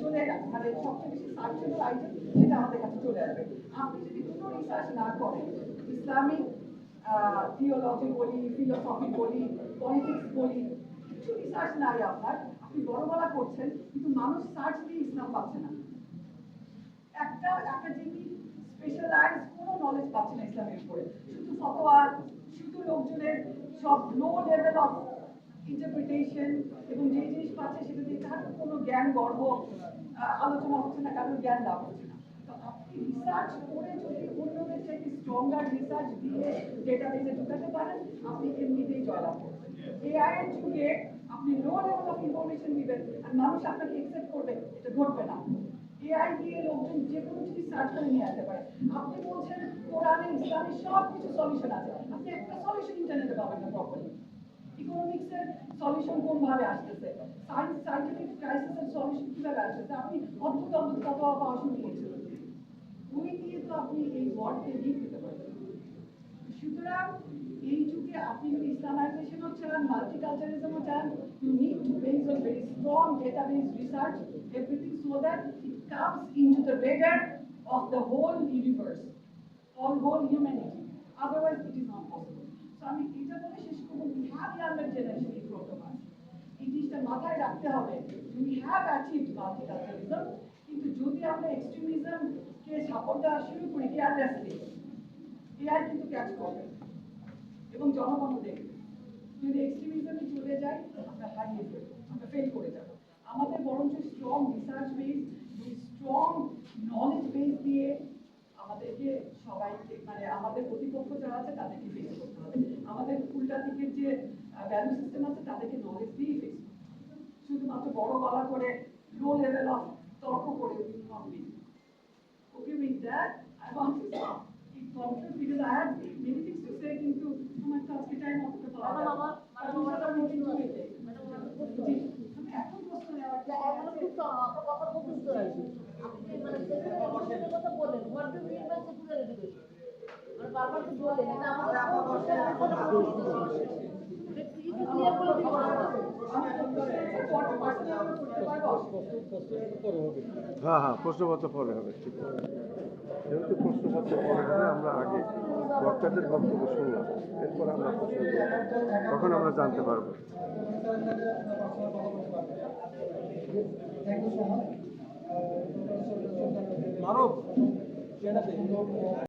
চলে মানে সবচেয়ে বেশি সার্চেবল আইটেম সেটা আমাদের কাছে চলে আসবে। আপনি যদি কোনো রিসার্চ না করেন, ইসলামিক থিওলজি বলি, ফিলোসফি বলি, পলিটিক্স বলি, কিছু রিসার্চ নাই আপনার, আপনি বড় বলা করছেন কিন্তু মানুষ সার্চ দিয়ে ইসলাম পাচ্ছে না। একটা একাডেমিক স্পেশালাইজ কোনো নলেজ পাচ্ছে না ইসলামের উপরে, শুধু ফতোয়া, শুধু লোকজনের সব লো লেভেল অফ ইন্টারপ্রিটেশন, এবং যে জিনিস পাচ্ছে সেটা দিয়ে তার কোনো জ্ঞান গর্ব আলোচনা হচ্ছে না, কারোর জ্ঞান লাভ হচ্ছে না। তো আপনি রিসার্চ করে যদি অন্যদের চাইতে স্ট্রঙ্গার রিসার্চ দিয়ে ডেটাবেসে ঢুকাতে পারেন, আপনি এমনিতেই জয়লাভ করবেন। এআই এর যুগে আপনি লো লেভেল অফ ইনফরমেশন দিবেন আর মানুষ আপনাকে একসেপ্ট করবে, এটা ঘটবে না। এআই দিয়ে লোকজন যে কোনো জিনিস সার্চ করে নিয়ে আসতে পারে। আপনি বলছেন কোরআনে ইসলামের সব কিছু সলিউশন আছে, আপনি একটা সলিউশন ইন্টারনেটে পাবেন না প্রপারলি। ইকোনমিক্সের সলিউশন কোন ভাবে আসতেছে, সায়েন্টিফিক ক্রাইসিসের সলিউশন কিভাবে আসতেছে, আপনি অদ্ভুত অদ্ভুত কত পাওয়া শুরু করছেন। ওই দিয়ে তো আপনি এই ওয়ার্ডকে লিড দিতে পারবেন। সুতরাং এই যুগে আপনি যদি ইসলামাইজেশনও চান, মাল্টিকালচারিজমও চান, you need to base on very strong database research, everything, so that it comes into the radar of the whole universe, all whole humanity. Otherwise, it is not possible. So আমি এটা বলে শেষ করব, we have younger generation in front of us. এই জিনিসটা মাথায় রাখতে হবে, we have achieved multiculturalism, কিন্তু যদি আমরা extremism কে সাপোর্ট দেওয়া শুরু করি কেয়ারলেসলি, এআই কিন্তু ক্যাচ করবে এবং জনগণ দেখবে। যদি এক্সট্রিমিজমে চলে যায়, আমরা হারিয়ে ফেলব, আমরা ফেল করে যাব। আমাদের বরঞ্চ strong research base, strong knowledge base দিয়ে আমাদেরকে সবাইকে, মানে আমাদের প্রতিপক্ষ যারা আছে তাদেরকে ফেস করতে হবে। আমাদের উল্টা দিকের যে ভ্যালু সিস্টেম আছে তাদেরকে নলেজ দিয়ে ফেস করতে হবে। শুধুমাত্র বড় গলা করে লো লেভেল অফ তর্ক করে হবে। Okay, with that, I want to conclude because I have many things to say, কিন্তু আমার তো আজকে টাইম অতটা পাওয়া যাবে না। আমি কিন্তু এখন প্রশ্ন নেওয়ার হ্যাঁ হ্যাঁ, প্রশ্নপত্র পরে হবে, ঠিক আছে। যেহেতু প্রশ্নপত্র পরে হবে, আমরা আগে বক্তাদের বক্তব্য শুনলাম, এরপর আমরা প্রশ্ন করব, তখন আমরা জানতে পারবো। মারুফ